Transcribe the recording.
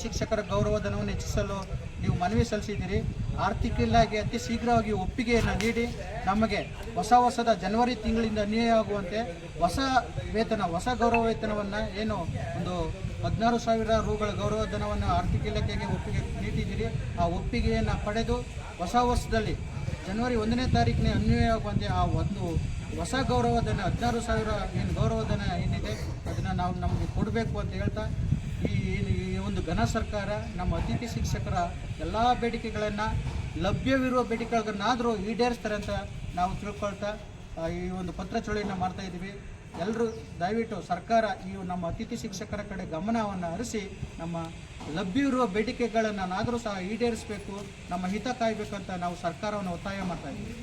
ಶಿಕ್ಷಕರ ಗೌರವಧನವನ್ನು ಹೆಚ್ಚಿಸಲು ನೀವು ಮನವಿ ಸಲ್ಲಿಸಿದ್ದೀರಿ. ಆರ್ಥಿಕ ಇಲಾಖೆ ಅತಿ ಶೀಘ್ರವಾಗಿ ಒಪ್ಪಿಗೆಯನ್ನು ನೀಡಿ ನಮಗೆ ಹೊಸದ ಜನವರಿ ತಿಂಗಳಿಂದ ಅನ್ವಯ ಆಗುವಂತೆ ಹೊಸ ಗೌರವ ವೇತನವನ್ನು ಏನು ಒಂದು 16,000 ರೂಗಳ ಗೌರವಧನವನ್ನು ಆರ್ಥಿಕ ಇಲಾಖೆಗೆ ಒಪ್ಪಿಗೆ ನೀಡಿದ್ದೀರಿ. ಆ ಒಪ್ಪಿಗೆಯನ್ನು ಪಡೆದು ಹೊಸ ವರ್ಷದಲ್ಲಿ ಜನವರಿ 1ನೇ ತಾರೀಕಿನ ಅನ್ವಯ ಆಗುವಂತೆ ಆ ಒಂದು ಹೊಸ ಗೌರವಧನ 16,000 ಏನು ಗೌರವಧನ ಏನಿದೆ ಅದನ್ನು ನಾವು ನಮಗೆ ಕೊಡಬೇಕು ಅಂತ ಹೇಳ್ತಾ ಈ ಒಂದು ಘನ ಸರ್ಕಾರ ನಮ್ಮ ಅತಿಥಿ ಶಿಕ್ಷಕರ ಎಲ್ಲ ಬೇಡಿಕೆಗಳನ್ನು ಲಭ್ಯವಿರುವ ಬೇಡಿಕೆಗಳನ್ನಾದರೂ ಈಡೇರಿಸ್ತಾರೆ ಅಂತ ನಾವು ತಿಳ್ಕೊಳ್ತಾ ಈ ಒಂದು ಪತ್ರ ಚಳುವಳಿಯನ್ನು ಮಾಡ್ತಾಯಿದ್ದೀವಿ. ಎಲ್ಲರೂ ದಯವಿಟ್ಟು ಸರ್ಕಾರ ಈ ನಮ್ಮ ಅತಿಥಿ ಶಿಕ್ಷಕರ ಕಡೆ ಗಮನವನ್ನು ಹರಿಸಿ ನಮ್ಮ ಲಭ್ಯವಿರುವ ಬೇಡಿಕೆಗಳನ್ನಾದರೂ ಸಹ ಈಡೇರಿಸಬೇಕು, ನಮ್ಮ ಹಿತ ಕಾಯಬೇಕಂತ ನಾವು ಸರ್ಕಾರವನ್ನು ಒತ್ತಾಯ ಮಾಡ್ತಾಯಿದ್ದೀವಿ.